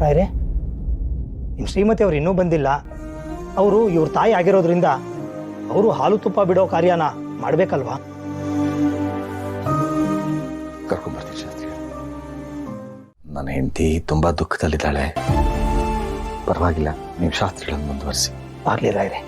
ರಾಯ್ರೆ, ನಿಮ್ಮ ಶ್ರೀಮತಿ ಅವ್ರು ಇನ್ನೂ ಬಂದಿಲ್ಲ. ಅವರು ಇವ್ರ ತಾಯಿ ಆಗಿರೋದ್ರಿಂದ ಅವರು ಹಾಲು ತುಪ್ಪ ಬಿಡೋ ಕಾರ್ಯನ ಮಾಡಬೇಕಲ್ವಾ? ಕರ್ಕೊಂಡ್ಬರ್ತೀನಿ ಶಾಸ್ತ್ರಿ. ನನ್ನ ಹೆಂಡತಿ ತುಂಬಾ ದುಃಖದಲ್ಲಿದ್ದಾಳೆ. ಪರವಾಗಿಲ್ಲ, ನೀವು ಶಾಸ್ತ್ರಿಗಳನ್ನು ಮುಂದುವರಿಸಿ. ಆಗ್ಲಿ ರಾಯ್ರೆ.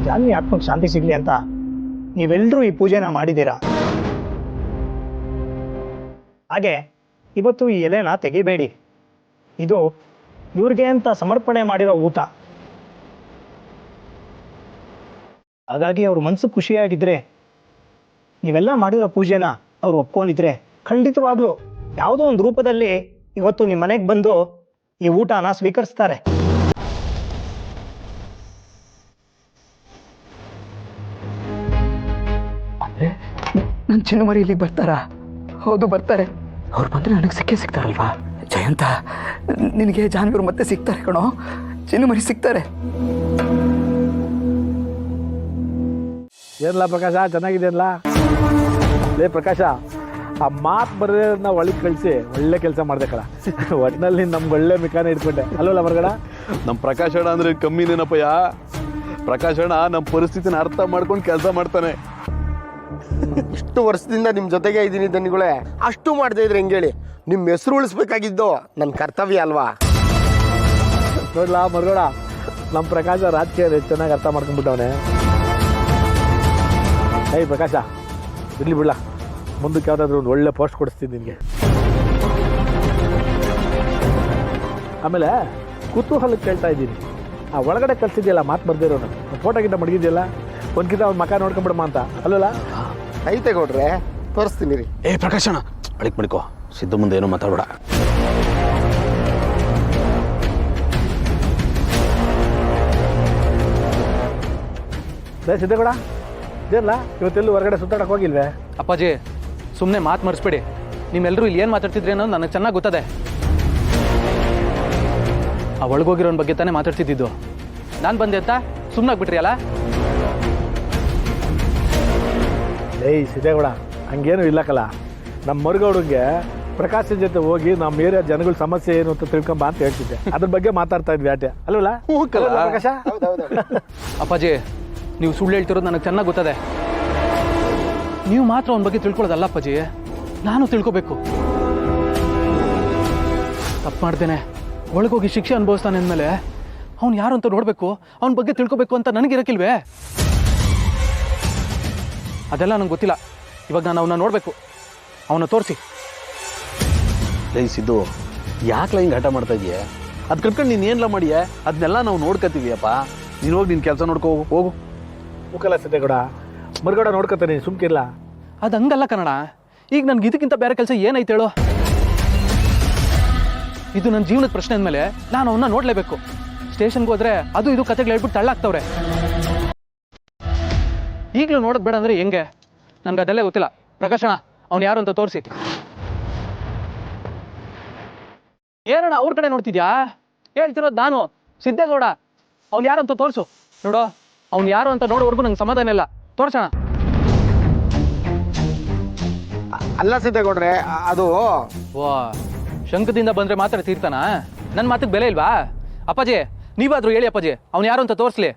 ಜಾನ್ವಿ ಆತ್ಮಕ್ಕೆ ಶಾಂತಿ ಸಿಗ್ಲಿ ಅಂತ ನೀವೆಲ್ಲರೂ ಈ ಪೂಜೆನ ಮಾಡಿದ್ದೀರಾ. ಹಾಗೆ ಇವತ್ತು ಈ ಎಲೆನ ತೆಗಿಬೇಡಿ. ಇದು ಇವ್ರಿಗೆ ಅಂತ ಸಮರ್ಪಣೆ ಮಾಡಿರೋ ಊಟ. ಹಾಗಾಗಿ ಅವ್ರ ಮನಸ್ಸು ಖುಷಿಯಾಗಿದ್ರೆ, ನೀವೆಲ್ಲ ಮಾಡಿರೋ ಪೂಜೆನ ಅವ್ರು ಒಪ್ಕೊಂಡಿದ್ರೆ, ಖಂಡಿತವಾಗ್ಲೂ ಯಾವುದೋ ಒಂದು ರೂಪದಲ್ಲಿ ಇವತ್ತು ನಿಮ್ಮ ಮನೆಗೆ ಬಂದು ಈ ಊಟನ ಸ್ವೀಕರಿಸ್ತಾರೆ. ನನ್ನ ಚಿನ್ನು ಮರಿ ಇಲ್ಲಿಗೆ ಬರ್ತಾರಾ? ಹೌದು, ಬರ್ತಾರೆ. ಅವ್ರು ಬಂದರೆ ನನಗೆ ಸಿಗ್ತಾರಲ್ವಾ? ಜಯಂತ, ನಿನಗೆ ಜಾನ್ವಿಯವ್ರು ಮತ್ತೆ ಸಿಗ್ತಾರೆ ಕಣೋ. ಚಿನ್ನು ಮರಿ ಸಿಗ್ತಾರೆ. ಏನಿಲ್ಲ ಪ್ರಕಾಶ, ಚೆನ್ನಾಗಿದೆಯಲ್ಲ? ಲೇ ಪ್ರಕಾಶ, ಆ ಮಾತು ಬರೋದನ್ನ ಒಳಗೆ ಕಳಿಸಿ ಒಳ್ಳೆ ಕೆಲಸ ಮಾಡ್ದೆ ಕಣ. ಒಟ್ಟಿನಲ್ಲಿ ನಮ್ಗೆ ಒಳ್ಳೆ ಮಿಕಾನ ಇಟ್ಕೊಂಡೆ ಅಲ್ವಲ್ಲ ಹೊರಗಡ? ನಮ್ಮ ಪ್ರಕಾಶ್ ಅಣ್ಣ ಅಂದ್ರೆ ಕಮ್ಮಿನೇನಪ್ಪಯ್ಯ. ಪ್ರಕಾಶ್ ಅಣ್ಣ ನಮ್ಮ ಪರಿಸ್ಥಿತಿನ ಅರ್ಥ ಮಾಡ್ಕೊಂಡು ಕೆಲಸ ಮಾಡ್ತಾನೆ. ಇಷ್ಟು ವರ್ಷದಿಂದ ನಿಮ್ಮ ಜೊತೆಗೆ ಇದ್ದೀನಿ ದನಿಗಳೇ. ಅಷ್ಟು ಮಾಡದೇ ಇದ್ರೆ ಹೆಂಗೆ ಹೇಳಿ? ನಿಮ್ಮ ಹೆಸರು ಉಳಿಸ್ಬೇಕಾಗಿದ್ದು ನನ್ನ ಕರ್ತವ್ಯ ಅಲ್ವಾ? ನೋಡ್ಲಾ ಮರಗೋಡ, ನಮ್ಮ ಪ್ರಕಾಶ ರಾಜಕೀಯ ಚೆನ್ನಾಗಿ ಅರ್ಥ ಮಾಡ್ಕೊಂಡ್ಬಿಟ್ಟವನೆ. ಏಯ್ ಪ್ರಕಾಶ, ಇರ್ಲಿ ಬಿಡ್ಲಾ, ಮುಂದಕ್ಕೆ ಯಾವುದಾದ್ರೂ ಒಂದು ಒಳ್ಳೆ ಪೋಸ್ಟ್ ಕೊಡಿಸ್ತೀನಿ ನಿನಗೆ. ಆಮೇಲೆ ಕುತೂಹಲಕ್ಕೆ ಕೇಳ್ತಾ ಇದ್ದೀನಿ, ಆ ಒಳಗಡೆ ಕಳ್ಸಿದ್ಯಲ್ಲ ಮಾತು ಬರ್ದಿರೋನು, ಫೋಟೋಗಿಂತ ಮಡಗಿದ್ಯಲ್ಲ, ಒಂದ್ಕಿಂತ ಒಂದು ಮಕ ನೋಡ್ಕೊಂಬಿಡಮ್ಮ ಅಂತ ಅಲ್ಲಲ್ಲ? ಐತೆ ಕೊಡ್ರೆ ತೋರಿಸ್ತೀನಿ ರೀ. ಏ ಪ್ರಕಾಶಣ್ಣ, ಅಳಿಕ್ ಮಡಿಕೋ, ಸಿದ್ದು ಮುಂದೆ ಏನೋ ಮಾತಾಡಬೇಡ. ಸಿದ್ದೇಗೌಡ, ಇದೇನಲ್ಲ ಇವತ್ತೆಲ್ಲೂ ಹೊರಗಡೆ ಸುತ್ತಾಡಕ್ಕೆ ಹೋಗಿಲ್ವೇ? ಅಪ್ಪಾಜಿ, ಸುಮ್ಮನೆ ಮಾತು ಮರೆಸ್ಬೇಡಿ. ನಿಮ್ಮೆಲ್ಲರೂ ಇಲ್ಲಿ ಏನು ಮಾತಾಡ್ತಿದ್ರಿ ಅನ್ನೋದು ನನಗೆ ಚೆನ್ನಾಗಿ ಗೊತ್ತದೆ. ಆ ಒಳಗೋಗಿರೋನ್ ಬಗ್ಗೆ ತಾನೇ ಮಾತಾಡ್ತಿದ್ದು. ನಾನು ಬಂದೆ ಅಂತ ಸುಮ್ಮನೆ ಆಗ್ಬಿಟ್ರಿ ಅಲ್ಲ? ಏಯ್ ಸಿದ್ದೇಗೌಡ, ಹಂಗೇನು ಇಲ್ಲಕ್ಕಲ್ಲ. ನಮ್ಮ ಮರುಗೌಡಂಗೆ ಪ್ರಕಾಶ್ ಜೊತೆ ಹೋಗಿ ನಮ್ಮ ಏರಿಯಾ ಜನಗಳ ಸಮಸ್ಯೆ ಏನು ಅಂತ ತಿಳ್ಕೊಂಬ ಅಂತ ಹೇಳ್ತಿದ್ದೆ. ಅದ್ರ ಬಗ್ಗೆ ಮಾತಾಡ್ತಾ ಇದ್ವಿ ಆಟೆ ಅಲ್ವಲ್ಲ ಪ್ರಕಾಶ? ಅಪ್ಪಾಜಿ, ನೀವು ಸುಳ್ಳು ಹೇಳ್ತಿರೋದು ನನಗೆ ಚೆನ್ನಾಗಿ ಗೊತ್ತದೆ. ನೀವು ಮಾತ್ರ ಅವನ ಬಗ್ಗೆ ತಿಳ್ಕೊಳ್ಳೋದಲ್ಲ ಅಪ್ಪಾಜಿ, ನಾನು ತಿಳ್ಕೊಬೇಕು. ತಪ್ಪು ಮಾಡ್ತೇನೆ, ಒಳಗೋಗಿ ಶಿಕ್ಷೆ ಅನುಭವಿಸ್ತಾನೆ ಅಂದಮೇಲೆ ಅವ್ನು ಯಾರು ಅಂತ ನೋಡಬೇಕು, ಅವನ ಬಗ್ಗೆ ತಿಳ್ಕೊಬೇಕು ಅಂತ ನನಗಿರಕ್ಕಿಲ್ವೇ? ಅದೆಲ್ಲ ನಂಗೆ ಗೊತ್ತಿಲ್ಲ. ಇವಾಗ ನಾನು ಅವನ್ನ ನೋಡಬೇಕು, ಅವನ್ನ ತೋರಿಸಿ. ಲೈ ಸಿದ್ದು, ಯಾಕೆ ಹಿಂಗೆ ಹಠ ಮಾಡ್ತಾ ಇದೆಯಾ? ಅದು ಕಟ್ಕೊಂಡು ನೀನು ಏನೆಲ್ಲ ಮಾಡಿಯೇ ಅದನ್ನೆಲ್ಲ ನಾವು ನೋಡ್ಕೊತೀವಿಯಪ್ಪ. ನೀನು ಹೋಗಿ ನಿನ್ನ ಕೆಲಸ ನೋಡ್ಕೋ ಹೋಗು. ಮುಖಲ್ಲ ಸಿದ್ದೇಗೌಡ, ಮರುಗೌಡ ನೋಡ್ಕೊತಾನೆ, ಸುಮ್ಕಿಲ್ಲ. ಅದು ಹಂಗಲ್ಲ ಕನ್ನಡ. ಈಗ ನನ್ಗೆ ಇದಕ್ಕಿಂತ ಬೇರೆ ಕೆಲಸ ಏನೈತೆ ಹೇಳೋ? ಇದು ನನ್ನ ಜೀವನದ ಪ್ರಶ್ನೆ ಅಂದಮೇಲೆ ನಾನು ಅವನ್ನ ನೋಡಲೇಬೇಕು. ಸ್ಟೇಷನ್ಗೆ ಹೋದ್ರೆ ಅದು ಇದು ಕತೆಗಳು ಹೇಳ್ಬಿಟ್ಟು ತಳ್ಳಾಗ್ತವ್ರೆ. ಈಗಲೂ ನೋಡೋದು ಬೇಡ ಅಂದರೆ ಹೆಂಗೆ? ನನ್ಗೆ ಅದೆಲ್ಲ ಗೊತ್ತಿಲ್ಲ. ಪ್ರಕಾಶಣ, ಅವ್ನು ಯಾರು ಅಂತ ತೋರಿಸಿ. ಏನಣ್ಣ ಅವ್ರ ಕಡೆ ನೋಡ್ತಿದ್ಯಾ? ಹೇಳ್ತಿರೋದು ನಾನು, ಸಿದ್ದೇಗೌಡ. ಅವ್ನು ಯಾರು ಅಂತ ತೋರಿಸು. ನೋಡೋ, ಅವ್ನು ಯಾರು ಅಂತ ನೋಡೋವರೆಗೂ ನಂಗೆ ಸಮಾಧಾನ ಇಲ್ಲ. ತೋರ್ಸೋಣ. ಅಲ್ಲ ಸಿದ್ದೇಗೌಡ್ರೆ, ಅದು ವಾ, ಶಂಕದಿಂದ ಬಂದ್ರೆ ಮಾತ್ರ ತೀರ್ತಾನ? ನನ್ನ ಮಾತಿಗೆ ಬೆಲೆ ಇಲ್ವಾ? ಅಪ್ಪಾಜಿ, ನೀವಾದ್ರೂ ಹೇಳಿ ಅಪ್ಪಾಜಿ, ಅವ್ನು ಯಾರು ಅಂತ ತೋರಿಸ್ಲಿ.